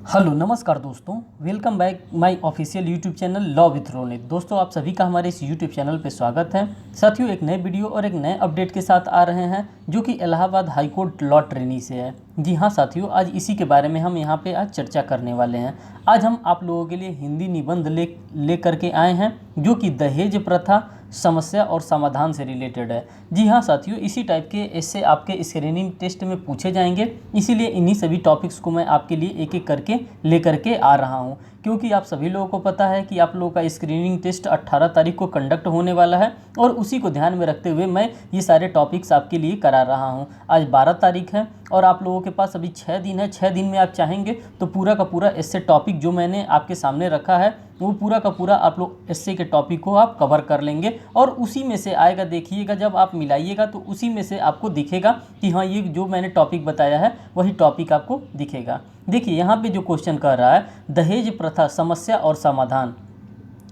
Hello नमस्कार दोस्तों, welcome back my official YouTube channel law with Ronit. दोस्तों, आप सभी का हमारे इस यूट्यूब चैनल पे स्वागत है। साथियों, एक नए वीडियो और एक नए अपडेट के साथ आ रहे हैं जो कि Allahabad high court law trainee से है। जी हाँ साथियों, आज इसी के बारे में हम यहाँ पे आज चर्चा करने वाले हैं। आज हम आप लोगों के लिए हिंदी निबंध ले करके आए हैं जो कि दहेज प्रथा समस्या और समाधान से रिलेटेड है। जी हाँ साथियों, इसी टाइप के इससे आपके स्क्रीनिंग टेस्ट में पूछे जाएंगे, इसीलिए इन्हीं सभी टॉपिक्स को मैं आपके लिए एक एक करके लेकर के आ रहा हूँ। क्योंकि आप सभी लोगों को पता है कि आप लोगों का स्क्रीनिंग टेस्ट 18 तारीख को कंडक्ट होने वाला है और उसी को ध्यान में रखते हुए मैं ये सारे टॉपिक्स आपके लिए करा रहा हूँ। आज 12 तारीख है और आप लोगों के पास अभी 6 दिन है। 6 दिन में आप चाहेंगे तो पूरा का पूरा इससे टॉपिक जो मैंने आपके सामने रखा है वो पूरा का पूरा आप लोग एसए के टॉपिक को आप कवर कर लेंगे और उसी में से आएगा। देखिएगा, जब आप मिलाइएगा तो उसी में से आपको दिखेगा कि हाँ, ये जो मैंने टॉपिक बताया है वही टॉपिक आपको दिखेगा। देखिए, यहाँ पे जो क्वेश्चन कर रहा है, दहेज प्रथा समस्या और समाधान।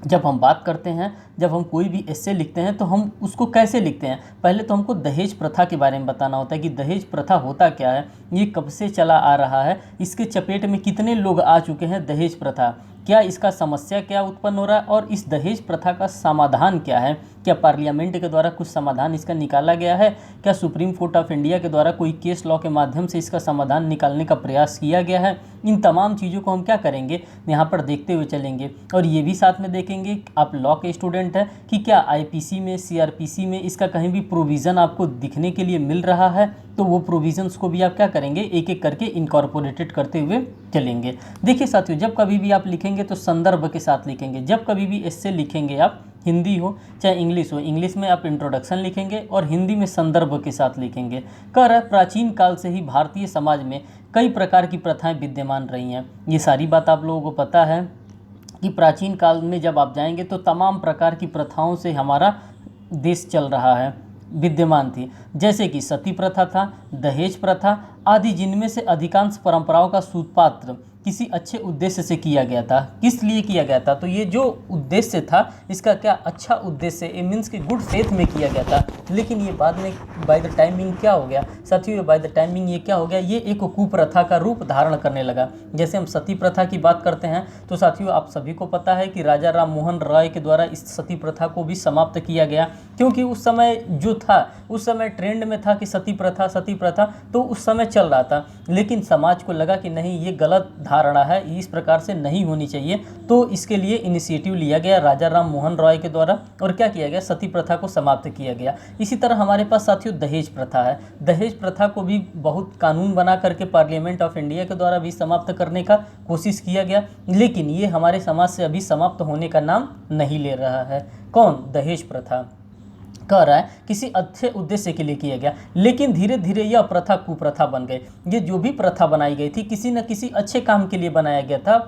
जब हम बात करते हैं, जब हम कोई भी एस्से लिखते हैं तो हम उसको कैसे लिखते हैं, पहले तो हमको दहेज प्रथा के बारे में बताना होता है कि दहेज प्रथा होता क्या है, ये कब से चला आ रहा है, इसके चपेट में कितने लोग आ चुके हैं। दहेज प्रथा क्या, इसका समस्या क्या उत्पन्न हो रहा है और इस दहेज प्रथा का समाधान क्या है। क्या पार्लियामेंट के द्वारा कुछ समाधान इसका निकाला गया है? क्या सुप्रीम कोर्ट ऑफ इंडिया के द्वारा कोई केस लॉ के माध्यम से इसका समाधान निकालने का प्रयास किया गया है? इन तमाम चीज़ों को हम क्या करेंगे, यहाँ पर देखते हुए चलेंगे। और ये भी साथ में देखेंगे, आप लॉ के स्टूडेंट हैं, कि क्या आईपीसी में, सीआरपीसी में इसका कहीं भी प्रोविज़न आपको दिखने के लिए मिल रहा है, तो वो प्रोविज़न्स को भी आप क्या करेंगे, एक एक करके इनकॉर्पोरेटेड करते हुए चलेंगे। देखिए साथियों, जब कभी भी आप लिखेंगे तो संदर्भ के साथ लिखेंगे। जब कभी भी इससे लिखेंगे आप, हिंदी हो चाहे इंग्लिश हो, इंग्लिश में आप इंट्रोडक्शन लिखेंगे और हिंदी में संदर्भ के साथ लिखेंगे। कह रहा है, प्राचीन काल से ही भारतीय समाज में कई प्रकार की प्रथाएं विद्यमान रही हैं। ये सारी बात आप लोगों को पता है कि प्राचीन काल में जब आप जाएंगे तो तमाम प्रकार की प्रथाओं से हमारा देश चल रहा है, विद्यमान थी। जैसे कि सती प्रथा था, दहेज प्रथा आदि, जिनमें से अधिकांश परंपराओं का सूत्रपात किसी अच्छे उद्देश्य से किया गया था। किस लिए किया गया था, तो ये जो उद्देश्य था इसका क्या अच्छा उद्देश्य, ये मीन्स कि गुड फेथ में किया गया था। लेकिन ये बाद में बाय द टाइमिंग क्या हो गया साथियों, बाय द टाइमिंग ये क्या हो गया, ये एक कुप्रथा का रूप धारण करने लगा। जैसे हम सती प्रथा की बात करते हैं तो साथियों, आप सभी को पता है कि राजा राम मोहन रॉय के द्वारा इस सती प्रथा को भी समाप्त किया गया। क्योंकि उस समय जो था, उस समय ट्रेंड में था कि सती प्रथा, सती प्रथा तो उस समय चल रहा था। लेकिन समाज को लगा कि नहीं, ये गलत धारणा है, इस प्रकार से नहीं होनी चाहिए। तो इसके लिए इनिशिएटिव लिया गया राजा राम मोहन रॉय के द्वारा और क्या किया गया, सती प्रथा को समाप्त किया गया। इसी तरह हमारे पास साथियों दहेज प्रथा है। दहेज प्रथा को भी बहुत कानून बना करके पार्लियामेंट ऑफ इंडिया के द्वारा भी समाप्त करने का कोशिश किया गया, लेकिन ये हमारे समाज से अभी समाप्त होने का नाम नहीं ले रहा है। कौन, दहेज प्रथा। कह रहा है किसी अच्छे उद्देश्य के लिए किया गया, लेकिन धीरे धीरे यह प्रथा कुप्रथा बन गई। ये जो भी प्रथा बनाई गई थी किसी न किसी अच्छे काम के लिए बनाया गया था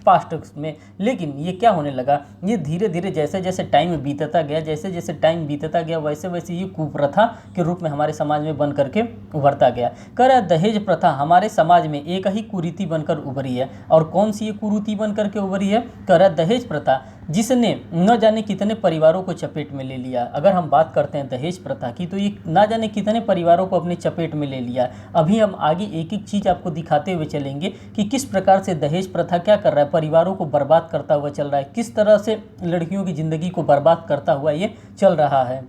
पास्ट में, लेकिन ये क्या होने लगा, ये धीरे धीरे जैसे जैसे टाइम बीतता गया, जैसे जैसे टाइम बीतता गया वैसे वैसे ये कुप्रथा के रूप में हमारे समाज में बन करके उभरता गया। कह रहा है दहेज प्रथा हमारे समाज में एक ही कुरीति बनकर उभरी है। और कौन सी ये कुरीति बन करके उभरी है, कह रहा है दहेज प्रथा जिसने न जाने कितने परिवारों को चपेट में ले लिया। अगर हम बात करते हैं दहेज प्रथा की तो ये ना जाने कितने परिवारों को अपने चपेट में ले लिया। अभी हम आगे एक एक चीज़ आपको दिखाते हुए चलेंगे कि किस प्रकार से दहेज प्रथा क्या कर रहा है, परिवारों को बर्बाद करता हुआ चल रहा है, किस तरह से लड़कियों की ज़िंदगी को बर्बाद करता हुआ ये चल रहा है।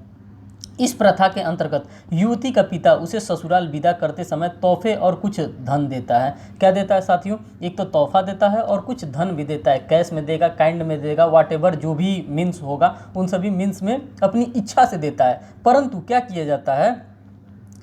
इस प्रथा के अंतर्गत युवती का पिता उसे ससुराल विदा करते समय तोहफे और कुछ धन देता है। क्या देता है साथियों, एक तो तोहफा देता है और कुछ धन भी देता है। कैश में देगा, काइंड में देगा, व्हाटएवर जो भी मीन्स होगा उन सभी मीन्स में अपनी इच्छा से देता है। परंतु क्या किया जाता है,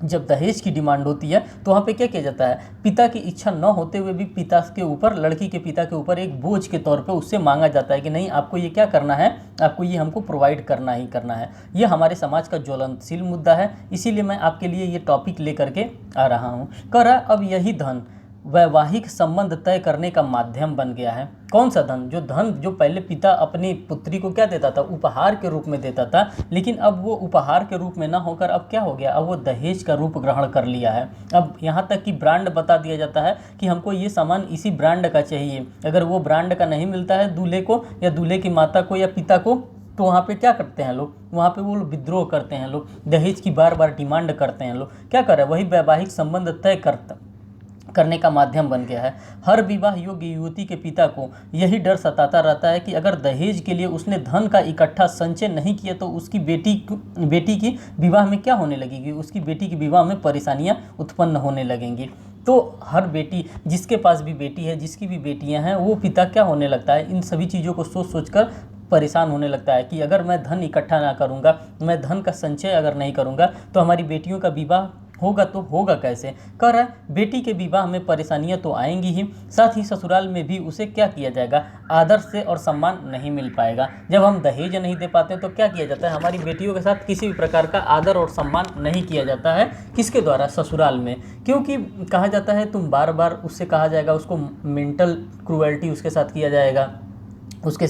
जब दहेज की डिमांड होती है तो वहाँ पे क्या किया जाता है, पिता की इच्छा न होते हुए भी पिता के ऊपर, लड़की के पिता के ऊपर एक बोझ के तौर पे उससे मांगा जाता है कि नहीं, आपको ये क्या करना है, आपको ये हमको प्रोवाइड करना ही करना है। ये हमारे समाज का ज्वलनशील मुद्दा है, इसीलिए मैं आपके लिए ये टॉपिक ले करके आ रहा हूँ। कह रहा अब यही धन वैवाहिक संबंध तय करने का माध्यम बन गया है। कौन सा धन, जो धन जो पहले पिता अपनी पुत्री को क्या देता था, उपहार के रूप में देता था, लेकिन अब वो उपहार के रूप में ना होकर अब क्या हो गया, अब वो दहेज का रूप ग्रहण कर लिया है। अब यहाँ तक कि ब्रांड बता दिया जाता है कि हमको ये सामान इसी ब्रांड का चाहिए। अगर वो ब्रांड का नहीं मिलता है दूल्हे को या दूल्हे की माता को या पिता को, तो वहाँ पे क्या करते हैं लोग, वहाँ पे वो लोग विद्रोह करते हैं, लोग दहेज की बार बार डिमांड करते हैं। लोग क्या कर रहे हैं, वही वैवाहिक संबंध तय करने का माध्यम बन गया है। हर विवाह योग्य युवती के पिता को यही डर सताता रहता है कि अगर दहेज के लिए उसने धन का इकट्ठा संचय नहीं किया तो उसकी बेटी की विवाह में क्या होने लगेगी, उसकी बेटी की विवाह में परेशानियां उत्पन्न होने लगेंगी। तो हर बेटी, जिसके पास भी बेटी है, जिसकी भी बेटियां हैं, वो पिता क्या होने लगता है, इन सभी चीज़ों को सोच सोच कर परेशान होने लगता है कि अगर मैं धन इकट्ठा ना करूंगा, मैं धन का संचय अगर नहीं करूंगा तो हमारी बेटियों का विवाह होगा तो होगा कैसे। कह रहा है बेटी के विवाह में परेशानियां तो आएंगी ही, साथ ही ससुराल में भी उसे क्या किया जाएगा, आदर से और सम्मान नहीं मिल पाएगा। जब हम दहेज नहीं दे पाते हैं तो क्या किया जाता है, हमारी बेटियों के साथ किसी भी प्रकार का आदर और सम्मान नहीं किया जाता है। किसके द्वारा, ससुराल में। क्योंकि कहा जाता है तुम बार बार, उससे कहा जाएगा, उसको मेंटल क्रूएल्टी उसके साथ किया जाएगा, उसके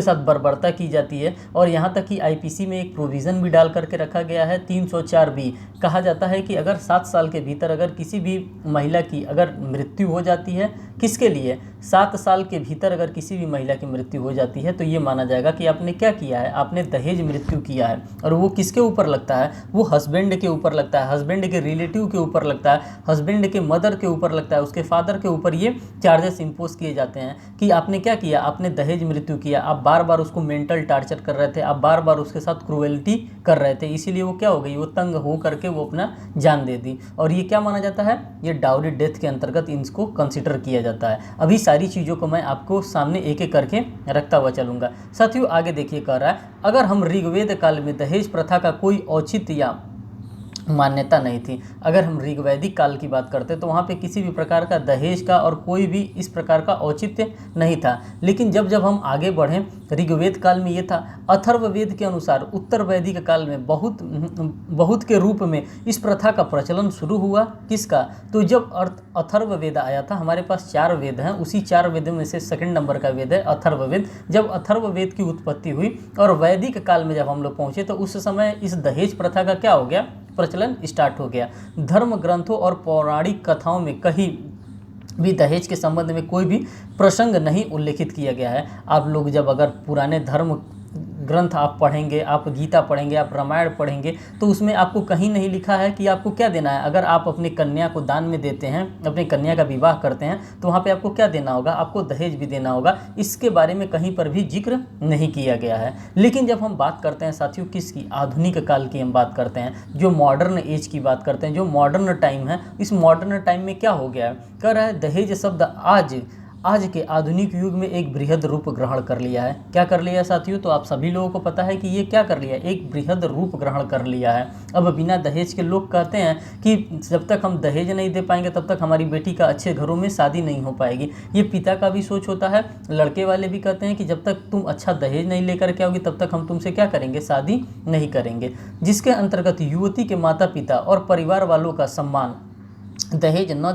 साथ बर्बरता की जाती है। और यहाँ तक कि आईपीसी में एक प्रोविज़न भी डाल करके रखा गया है 304 बी। कहा जाता है कि अगर 7 साल के भीतर अगर किसी भी महिला की अगर मृत्यु हो जाती है, किसके लिए, 7 साल के भीतर अगर किसी भी महिला की मृत्यु हो जाती है तो ये माना जाएगा कि आपने क्या किया है, आपने दहेज मृत्यु किया है। और वो किसके ऊपर लगता है, वो हस्बैंड के ऊपर लगता है, हस्बैंड के रिलेटिव के ऊपर लगता है, हस्बैंड के मदर के ऊपर लगता है, उसके फादर के ऊपर ये चार्जेस इम्पोज किए जाते हैं कि आपने क्या किया, आपने दहेज मृत्यु किया, आप बार बार उसको मेंटल टार्चर कर रहे थे, आप बार बार उसके साथ क्रूएल्टी कर रहे थे, इसीलिए वो क्या हो गई, वो तंग हो करके वो अपना जान दे दी। और ये क्या माना जाता है, ये डाउरी डेथ के अंतर्गत इनको कंसिडर किया जाता है। अभी सारी चीज़ों को मैं आपको सामने एक एक करके रखता हुआ चलूँगा। साथियों आगे देखिए, कह रहा है अगर हम ऋग्वेद काल में दहेज प्रथा का कोई औचित्य या मान्यता नहीं थी। अगर हम ऋग्वैदिक काल की बात करते तो वहाँ पे किसी भी प्रकार का दहेज का और कोई भी इस प्रकार का औचित्य नहीं था। लेकिन जब हम आगे बढ़ें, ऋग्वेद काल में ये था, अथर्ववेद के अनुसार उत्तर वैदिक काल में बहुत के रूप में इस प्रथा का प्रचलन शुरू हुआ। किसका, तो जब अथर्ववेद आया था, हमारे पास 4 वेद हैं, उसी 4 वेदों में से सेकंड नंबर का वेद है अथर्ववेद। जब अथर्ववेद की उत्पत्ति हुई और वैदिक काल में जब हम लोग पहुँचे तो उस समय इस दहेज प्रथा का क्या हो गया, प्रचलन स्टार्ट हो गया। धर्म ग्रंथों और पौराणिक कथाओं में कहीं भी दहेज के संबंध में कोई भी प्रसंग नहीं उल्लेखित किया गया है। आप लोग जब अगर पुराने धर्म ग्रंथ आप पढ़ेंगे, आप गीता पढ़ेंगे, आप रामायण पढ़ेंगे, तो उसमें आपको कहीं नहीं लिखा है कि आपको क्या देना है। अगर आप अपनी कन्या को दान में देते हैं, अपनी कन्या का विवाह करते हैं, तो वहाँ पे आपको क्या देना होगा, आपको दहेज भी देना होगा। इसके बारे में कहीं पर भी जिक्र नहीं किया गया है। लेकिन जब हम बात करते हैं साथियों किसकी, आधुनिक काल की हम बात करते हैं, जो मॉडर्न एज की बात करते हैं, जो मॉडर्न टाइम है, इस मॉडर्न टाइम में क्या हो गया है, कह रहा है दहेज शब्द आज के आधुनिक युग में एक बृहद रूप ग्रहण कर लिया है। क्या कर लिया साथियों, तो आप सभी लोगों को पता है कि ये क्या कर लिया, एक बृहद रूप ग्रहण कर लिया है। अब बिना दहेज के लोग कहते हैं कि जब तक हम दहेज नहीं दे पाएंगे तब तक हमारी बेटी का अच्छे घरों में शादी नहीं हो पाएगी। ये पिता का भी सोच होता है, लड़के वाले भी कहते हैं कि जब तक तुम अच्छा दहेज नहीं लेकर के आओगी तब तक हम तुमसे क्या करेंगे, शादी नहीं करेंगे। जिसके अंतर्गत युवती के माता पिता और परिवार वालों का सम्मान दहेज न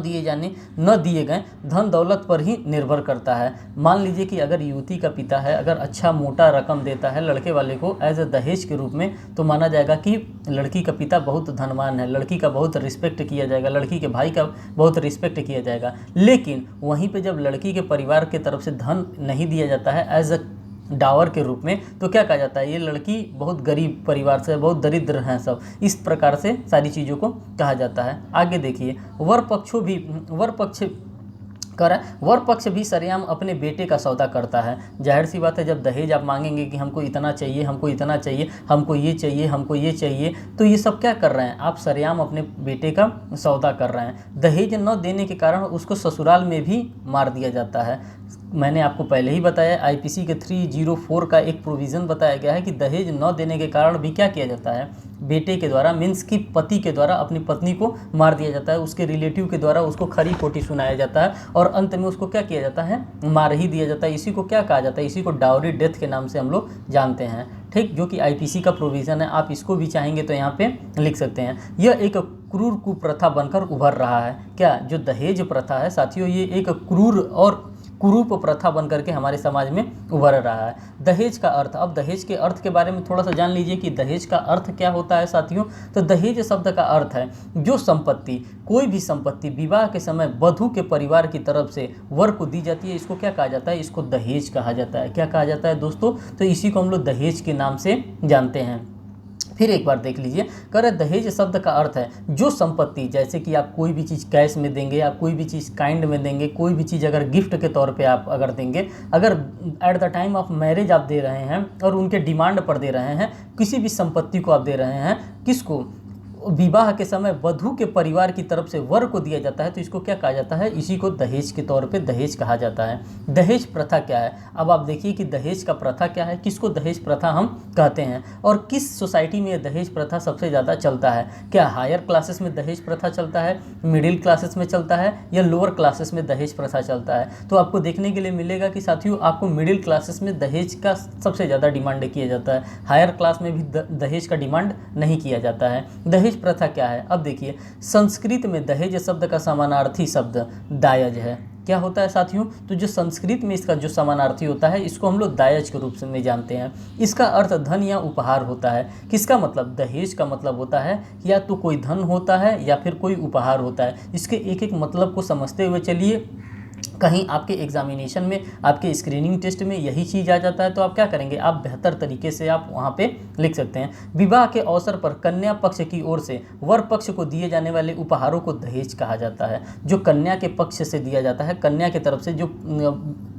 दिए गए धन दौलत पर ही निर्भर करता है। मान लीजिए कि अगर युवती का पिता है, अगर अच्छा मोटा रकम देता है लड़के वाले को एज अ दहेज के रूप में, तो माना जाएगा कि लड़की का पिता बहुत धनवान है, लड़की का बहुत रिस्पेक्ट किया जाएगा, लड़की के भाई का बहुत रिस्पेक्ट किया जाएगा। लेकिन वहीं पे जब लड़की के परिवार की तरफ से धन नहीं दिया जाता है एज अ डावर के रूप में, तो क्या कहा जाता है, ये लड़की बहुत गरीब परिवार से, बहुत दरिद्र हैं सब, इस प्रकार से सारी चीज़ों को कहा जाता है। आगे देखिए, वर पक्ष भी सरेआम अपने बेटे का सौदा करता है। जाहिर सी बात है, जब दहेज आप मांगेंगे कि हमको इतना चाहिए, हमको इतना चाहिए, हमको ये चाहिए, हमको ये चाहिए, तो ये सब क्या कर रहे हैं, आप सरेआम अपने बेटे का सौदा कर रहे हैं। दहेज न देने के कारण उसको ससुराल में भी मार दिया जाता है। मैंने आपको पहले ही बताया, आईपीसी के 304 का एक प्रोविज़न बताया गया है कि दहेज न देने के कारण भी क्या किया जाता है, बेटे के द्वारा मीन्स कि पति के द्वारा अपनी पत्नी को मार दिया जाता है, उसके रिलेटिव के द्वारा उसको खरी खोटी सुनाया जाता है और अंत में उसको क्या किया जाता है, मार ही दिया जाता है। इसी को क्या कहा जाता है, इसी को डाउरी डेथ के नाम से हम लोग जानते हैं, ठीक, जो कि आईपीसी का प्रोविज़न है। आप इसको भी चाहेंगे तो यहाँ पे लिख सकते हैं। यह एक क्रूर कुप्रथा बनकर उभर रहा है। क्या, जो दहेज प्रथा है साथियों, ये एक क्रूर और कुरूप प्रथा बन करके हमारे समाज में उभर रहा है। दहेज का अर्थ, अब दहेज के अर्थ के बारे में थोड़ा सा जान लीजिए कि दहेज का अर्थ क्या होता है साथियों। तो दहेज शब्द का अर्थ है जो संपत्ति, कोई भी संपत्ति विवाह के समय वधू के परिवार की तरफ से वर को दी जाती है, इसको क्या कहा जाता है, इसको दहेज कहा जाता है। क्या कहा जाता है दोस्तों, तो इसी को हम लोग दहेज के नाम से जानते हैं। फिर एक बार देख लीजिए, कह रहे दहेज शब्द का अर्थ है जो संपत्ति, जैसे कि आप कोई भी चीज़ कैश में देंगे, आप कोई भी चीज़ काइंड में देंगे, कोई भी चीज़ अगर गिफ्ट के तौर पे आप अगर देंगे, अगर at the time of marriage आप दे रहे हैं और उनके डिमांड पर दे रहे हैं, किसी भी संपत्ति को आप दे रहे हैं, किसको, विवाह के समय वधू के परिवार की तरफ से वर को दिया जाता है, तो इसको क्या कहा जाता है, इसी को दहेज के तौर पे दहेज कहा जाता है। दहेज प्रथा क्या है, अब आप देखिए कि दहेज का प्रथा क्या है, किसको दहेज प्रथा हम कहते हैं, और किस सोसाइटी में दहेज प्रथा सबसे ज़्यादा चलता है। क्या हायर क्लासेस में दहेज प्रथा चलता है, मिडिल क्लासेस में चलता है, या लोअर क्लासेस में दहेज प्रथा चलता है। तो आपको देखने के लिए मिलेगा कि साथियों आपको मिडिल क्लासेस में दहेज का सबसे ज़्यादा डिमांड किया जाता है, हायर क्लास में भी दहेज का डिमांड नहीं किया जाता है। दहेज प्रथा क्या है, अब देखिए, संस्कृत में दहेज शब्द का समानार्थी शब्द दायज है। क्या होता है साथियों, तो जो संस्कृत में इसका जो समानार्थी होता है, इसको हम लोग दायज के रूप से में जानते हैं। इसका अर्थ धन या उपहार होता है। किसका मतलब, दहेज का मतलब होता है या तो कोई धन होता है या फिर कोई उपहार होता है। इसके एक एक मतलब को समझते हुए चलिए, कहीं आपके एग्जामिनेशन में, आपके स्क्रीनिंग टेस्ट में यही चीज़ आ जाता है, तो आप क्या करेंगे, आप बेहतर तरीके से आप वहाँ पे लिख सकते हैं। विवाह के अवसर पर कन्या पक्ष की ओर से वर पक्ष को दिए जाने वाले उपहारों को दहेज कहा जाता है। जो कन्या के पक्ष से दिया जाता है, कन्या की तरफ से जो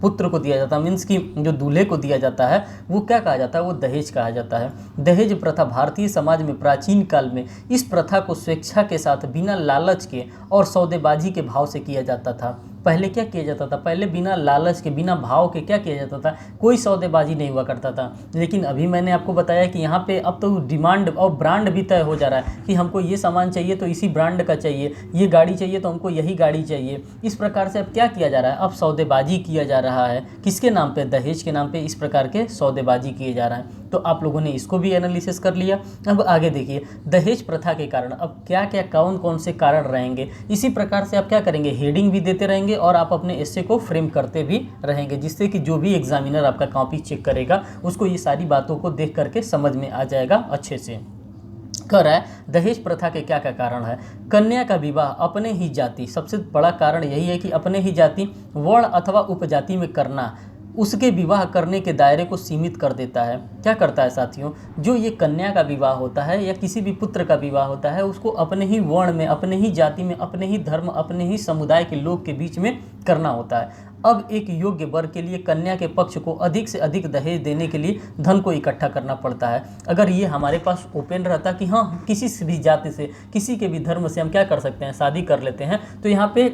पुत्र को दिया जाता है, मीन्स की जो दूल्हे को दिया जाता है, वो क्या कहा जाता है, वो दहेज कहा जाता है। दहेज प्रथा भारतीय समाज में प्राचीन काल में इस प्रथा को स्वेच्छा के साथ बिना लालच के और सौदेबाजी के भाव से किया जाता था। पहले क्या किया जाता था, पहले बिना लालच के, बिना भाव के क्या किया जाता था, कोई सौदेबाजी नहीं हुआ करता था। लेकिन अभी मैंने आपको बताया कि यहाँ पे अब तो डिमांड और ब्रांड भी तय हो जा रहा है कि हमको ये सामान चाहिए तो इसी ब्रांड का चाहिए, ये गाड़ी चाहिए तो हमको यही गाड़ी चाहिए। इस प्रकार से अब क्या किया जा रहा है, अब सौदेबाजी किया जा रहा है। किसके नाम पे, दहेज के नाम पे इस प्रकार के सौदेबाजी किए जा रहा है। तो आप लोगों ने इसको भी एनालिसिस कर लिया। अब आगे देखिए, दहेज प्रथा के कारण अब क्या क्या, कौन कौन से कारण रहेंगे, इसी प्रकार से आप क्या करेंगे, हेडिंग भी देते रहेंगे और आप अपने एस्से को फ्रेम करते भी रहेंगे, जिससे कि जो भी एग्जामिनर आपका कॉपी चेक करेगा उसको ये सारी बातों को देख करके समझ में आ जाएगा अच्छे से। कह रहा है दहेज प्रथा के क्या क्या कारण है। कन्या का विवाह अपने ही जाति, सबसे बड़ा कारण यही है कि अपने ही जाति, वर्ण अथवा उपजाति में करना उसके विवाह करने के दायरे को सीमित कर देता है। क्या करता है साथियों, जो ये कन्या का विवाह होता है या किसी भी पुत्र का विवाह होता है, उसको अपने ही वर्ण में, अपने ही जाति में, अपने ही धर्म, अपने ही समुदाय के लोग के बीच में करना होता है। अब एक योग्य वर के लिए कन्या के पक्ष को अधिक से अधिक दहेज देने के लिए धन को इकट्ठा करना पड़ता है। अगर ये हमारे पास ओपन रहता कि हाँ किसी भी जाति से, किसी के भी धर्म से हम क्या कर सकते हैं, शादी कर लेते हैं, तो यहाँ पे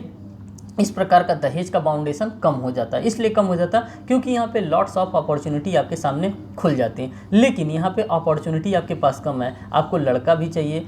इस प्रकार का दहेज का बाउंडेशन कम हो जाता है। इसलिए कम हो जाता है क्योंकि यहाँ पे लॉट्स ऑफ अपॉर्चुनिटी आपके सामने खुल जाती हैं। लेकिन यहाँ पे अपॉर्चुनिटी आपके पास कम है, आपको लड़का भी चाहिए,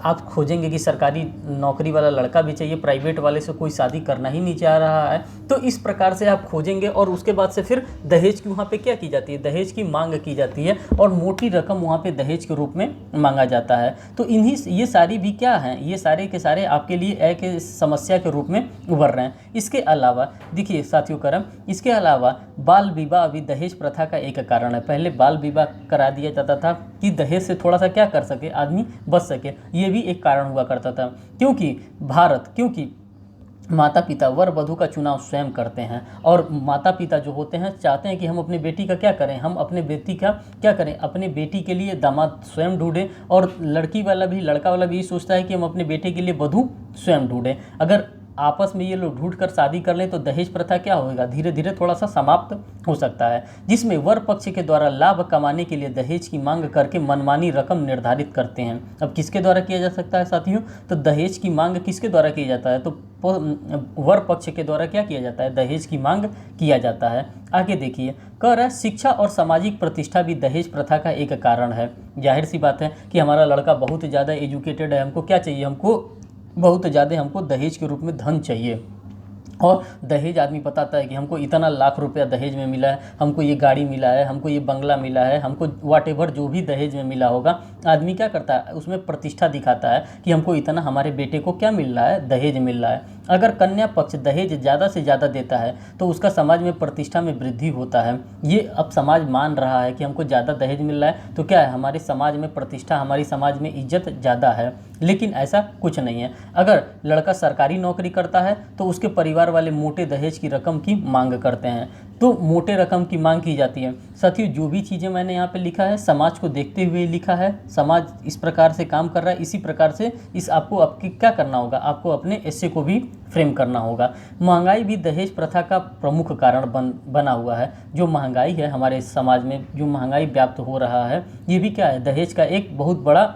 आप खोजेंगे कि सरकारी नौकरी वाला लड़का भी चाहिए, प्राइवेट वाले से कोई शादी करना ही नहीं चाह रहा है, तो इस प्रकार से आप खोजेंगे और उसके बाद से फिर दहेज की वहाँ पे क्या की जाती है, दहेज की मांग की जाती है और मोटी रकम वहाँ पे दहेज के रूप में मांगा जाता है। तो इन्हीं ये सारी भी क्या हैं, ये सारे के सारे आपके लिए एक समस्या के रूप में उभर रहे हैं। इसके अलावा देखिए साथियों करम, इसके अलावा बाल विवाह भी दहेज प्रथा का एक कारण है। पहले बाल विवाह करा दिया जाता था कि दहेज से थोड़ा सा क्या कर सके, आदमी बच सके, ये भी एक कारण हुआ करता था। क्योंकि माता पिता वर वधू का चुनाव स्वयं करते हैं और माता पिता जो होते हैं चाहते हैं कि हम अपने बेटी का क्या करें, हम अपने बेटी का क्या करें, अपने बेटी के लिए दामाद स्वयं ढूंढें, और लड़का वाला भी यही सोचता है कि हम अपने बेटे के लिए वधू स्वयं ढूंढें। अगर आपस में ये लोग ढूंढ कर शादी कर लें तो दहेज प्रथा क्या होगा, धीरे धीरे थोड़ा सा समाप्त हो सकता है, जिसमें वर पक्ष के द्वारा लाभ कमाने के लिए दहेज की मांग करके मनमानी रकम निर्धारित करते हैं। अब किसके द्वारा किया जा सकता है साथियों, तो दहेज की मांग किसके द्वारा किया जाता है, तो वर पक्ष के द्वारा क्या किया जाता है, दहेज की मांग किया जाता है। आगे देखिए, कह रहा है शिक्षा और सामाजिक प्रतिष्ठा भी दहेज प्रथा का एक कारण है। जाहिर सी बात है कि हमारा लड़का बहुत ज़्यादा एजुकेटेड है, हमको क्या चाहिए, हमको बहुत ज़्यादा हमको दहेज के रूप में धन चाहिए, और दहेज आदमी बताता है कि हमको इतना लाख रुपया दहेज में मिला है, हमको ये गाड़ी मिला है, हमको ये बंगला मिला है, हमको व्हाटएवर जो भी दहेज में मिला होगा, आदमी क्या करता है उसमें प्रतिष्ठा दिखाता है कि हमको इतना, हमारे बेटे को क्या मिल रहा है, दहेज मिल रहा है। अगर कन्या पक्ष दहेज ज़्यादा से ज़्यादा देता है तो उसका समाज में प्रतिष्ठा में वृद्धि होता है। ये अब समाज मान रहा है कि हमको ज़्यादा दहेज मिल रहा है तो क्या है, हमारे समाज में प्रतिष्ठा, हमारी समाज में इज्जत ज़्यादा है। लेकिन ऐसा कुछ नहीं है। अगर लड़का सरकारी नौकरी करता है तो उसके परिवार परिवार वाले मोटे दहेज की रकम की मांग करते हैं, तो मोटे रकम की मांग की जाती है। साथियों, जो भी चीज़ें मैंने यहाँ पे लिखा है समाज को देखते हुए लिखा है, समाज इस प्रकार से काम कर रहा है, इसी प्रकार से इस आपको आपकी क्या करना होगा, आपको अपने एस्से को भी फ्रेम करना होगा। महंगाई भी दहेज प्रथा का प्रमुख कारण बना हुआ है। जो महंगाई है हमारे समाज में, जो महंगाई व्याप्त हो रहा है, ये भी क्या है, दहेज का एक बहुत बड़ा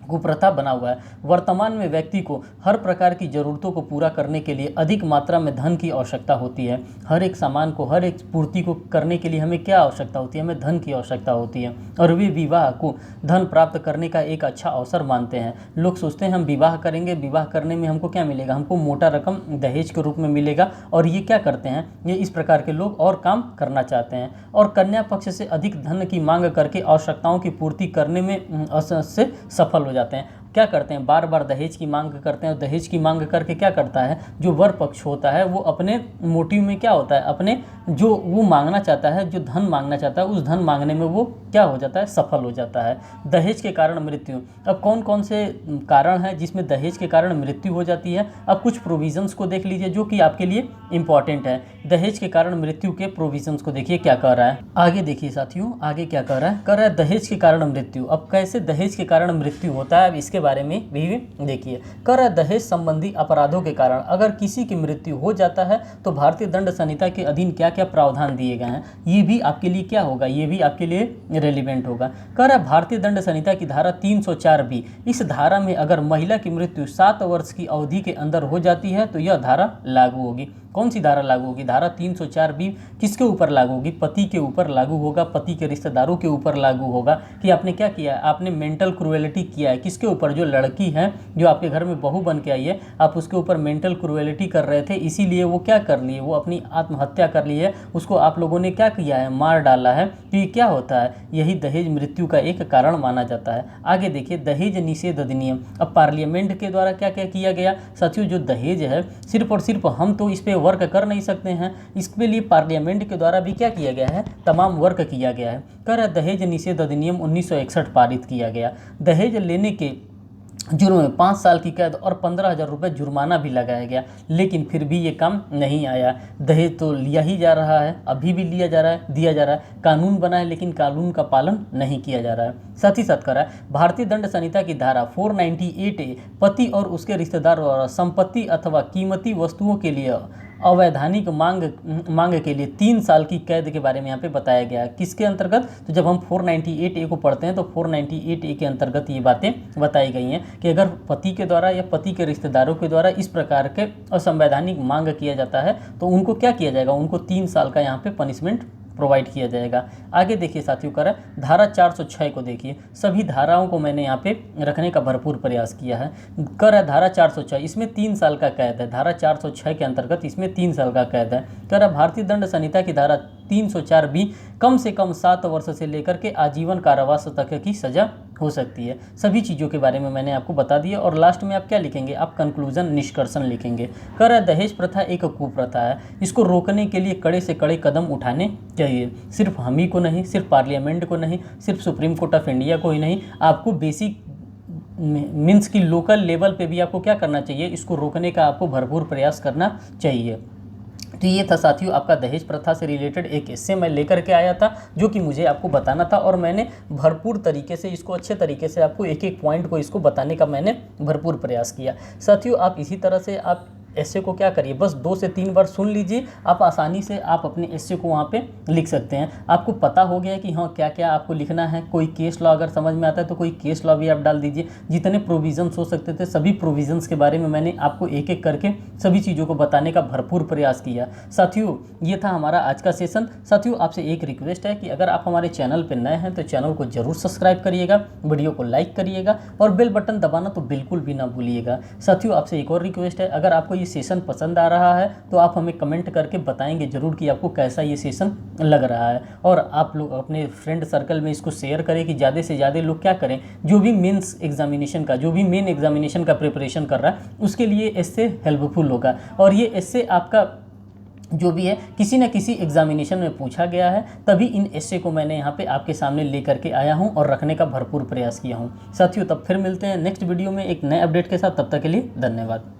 कुप्रथा बना हुआ है। वर्तमान में व्यक्ति को हर प्रकार की ज़रूरतों को पूरा करने के लिए अधिक मात्रा में धन की आवश्यकता होती है। हर एक सामान को, हर एक पूर्ति को करने के लिए हमें क्या आवश्यकता होती है, हमें धन की आवश्यकता होती है। और वे विवाह को धन प्राप्त करने का एक अच्छा अवसर मानते हैं। लोग सोचते हैं हम विवाह करेंगे, विवाह करने में हमको क्या मिलेगा, हमको मोटा रकम दहेज के रूप में मिलेगा, और ये क्या करते हैं, ये इस प्रकार के लोग और काम करना चाहते हैं और कन्या पक्ष से अधिक धन की मांग करके आवश्यकताओं की पूर्ति करने में से सफल हो जाते हैं। क्या करते हैं, बार बार दहेज की मांग करते हैं, और दहेज की मांग करके क्या करता है, जो वर पक्ष होता है वो अपने मोटिव में क्या होता है, अपने जो वो मांगना चाहता है, जो धन मांगना चाहता है, उस धन मांगने में वो क्या हो जाता है, सफल हो जाता है। दहेज के कारण मृत्यु, अब कौन कौन से कारण हैं जिसमें दहेज के कारण मृत्यु हो जाती है। अब कुछ प्रोविजंस को देख लीजिए जो कि आपके लिए इंपॉर्टेंट है। दहेज के कारण मृत्यु के प्रोविजंस को देखिए क्या कह रहा है, आगे देखिए साथियों, आगे क्या कह रहा है दहेज के कारण मृत्यु। अब कैसे दहेज के कारण मृत्यु होता है, अब इसके बारे में भी देखिए। कह रहा है दहेज संबंधी अपराधों के कारण अगर किसी की मृत्यु हो जाता है तो भारतीय दंड संहिता के अधीन क्या क्या प्रावधान दिए गए हैं, ये भी आपके लिए क्या होगा, ये भी आपके लिए रेलिवेंट होगा। कह रहा है भारतीय दंड संहिता की धारा 304B, इस धारा में अगर महिला की मृत्यु 7 वर्ष की अवधि के अंदर हो जाती है तो यह धारा लागू होगी। कौन सी धारा लागू होगी, धारा 304B किसके ऊपर लागू होगी, पति के ऊपर लागू होगा, पति के रिश्तेदारों के ऊपर लागू होगा कि आपने क्या किया है, आपने मेंटल क्रूएलिटी किया है। किसके ऊपर, जो लड़की है जो आपके घर में बहू बन के आई है, आप उसके ऊपर मेंटल क्रूएलिटी कर रहे थे, इसीलिए वो क्या कर लिए, वो अपनी आत्महत्या कर ली है, उसको आप लोगों ने क्या किया है, मार डाला है। तो ये क्या होता है, यही दहेज मृत्यु का एक कारण माना जाता है। आगे देखिए दहेज निषेध अधिनियम। अब पार्लियामेंट के द्वारा क्या क्या किया गया साथियों, जो दहेज है सिर्फ और सिर्फ हम तो इस पर वर्क कर नहीं सकते हैं, इसके लिए पार्लियामेंट के द्वारा भी क्या किया गया है, तमाम वर्क किया गया है। कह रहा दहेज निषेध अधिनियम 1961 पारित किया गया। दहेज लेने के जुर्म में 5 साल की कैद और 15,000 रुपये जुर्माना भी लगाया गया, लेकिन फिर भी ये काम नहीं आया। दहेज तो लिया ही जा रहा है, अभी भी लिया जा रहा है, दिया जा रहा है, कानून बना है लेकिन कानून का पालन नहीं किया जा रहा है। साथ ही साथ करा है भारतीय दंड संहिता की धारा 498A, पति और उसके रिश्तेदार द्वारा संपत्ति अथवा कीमती वस्तुओं के लिए अवैधानिक मांग के लिए 3 साल की कैद के बारे में यहाँ पे बताया गया है। किसके अंतर्गत, तो जब हम 498A को पढ़ते हैं तो 498A के अंतर्गत ये बातें बताई गई हैं कि अगर पति के द्वारा या पति के रिश्तेदारों के द्वारा इस प्रकार के असंवैधानिक मांग किया जाता है तो उनको क्या किया जाएगा, उनको 3 साल का यहाँ पे पनिशमेंट प्रोवाइड किया जाएगा। आगे देखिए साथियों, कर धारा 406 को देखिए, सभी धाराओं को मैंने यहाँ पे रखने का भरपूर प्रयास किया है। कर धारा 406, इसमें 3 साल का कैद है। धारा 406 के अंतर्गत इसमें 3 साल का कैद है। कर भारतीय दंड संहिता की धारा 304B, कम से कम 7 वर्ष से लेकर के आजीवन कारावास तक की सजा हो सकती है। सभी चीज़ों के बारे में मैंने आपको बता दिया और लास्ट में आप क्या लिखेंगे, आप कंक्लूजन, निष्कर्षण लिखेंगे। कह रहा है दहेज प्रथा एक कुप्रथा है, इसको रोकने के लिए कड़े से कड़े कदम उठाने चाहिए। सिर्फ हम ही को नहीं, सिर्फ पार्लियामेंट को नहीं, सिर्फ सुप्रीम कोर्ट ऑफ इंडिया को ही नहीं, आपको बेसिक मीन्स की लोकल लेवल पे भी आपको क्या करना चाहिए, इसको रोकने का आपको भरपूर प्रयास करना चाहिए। तो ये था साथियों आपका दहेज प्रथा से रिलेटेड एक एस्से मैं लेकर के आया था जो कि मुझे आपको बताना था, और मैंने भरपूर तरीके से इसको, अच्छे तरीके से आपको एक एक पॉइंट को इसको बताने का मैंने भरपूर प्रयास किया। साथियों आप इसी तरह से आप एस्से को क्या करिए, बस 2 से 3 बार सुन लीजिए, आप आसानी से आप अपने एस्से को वहाँ पे लिख सकते हैं। आपको पता हो गया कि हाँ क्या क्या आपको लिखना है। कोई केस लॉ अगर समझ में आता है तो कोई केस लॉ भी आप डाल दीजिए। जितने प्रोविजंस हो सकते थे सभी प्रोविजंस के बारे में मैंने आपको एक एक करके सभी चीज़ों को बताने का भरपूर प्रयास किया। साथियों ये था हमारा आज का सेशन। साथियों आपसे एक रिक्वेस्ट है कि अगर आप हमारे चैनल पर नए हैं तो चैनल को जरूर सब्सक्राइब करिएगा, वीडियो को लाइक करिएगा और बेल बटन दबाना तो बिल्कुल भी ना भूलिएगा। साथियों आपसे एक और रिक्वेस्ट है, अगर आपको सेशन पसंद आ रहा है तो आप हमें कमेंट करके बताएंगे जरूर कि आपको कैसा ये सेशन लग रहा है, और आप लोग अपने फ्रेंड सर्कल में इसको शेयर करें कि ज़्यादा से ज़्यादा लोग क्या करें, जो भी मेंस एग्जामिनेशन का, जो भी मेन एग्जामिनेशन का प्रिपरेशन कर रहा है उसके लिए इससे हेल्पफुल होगा। और ये इससे आपका जो भी है किसी न किसी एग्जामिनेशन में पूछा गया है, तभी इन एस्से को मैंने यहाँ पे आपके सामने लेकर के आया हूँ और रखने का भरपूर प्रयास किया हूँ। साथियों तब फिर मिलते हैं नेक्स्ट वीडियो में एक नए अपडेट के साथ, तब तक के लिए धन्यवाद।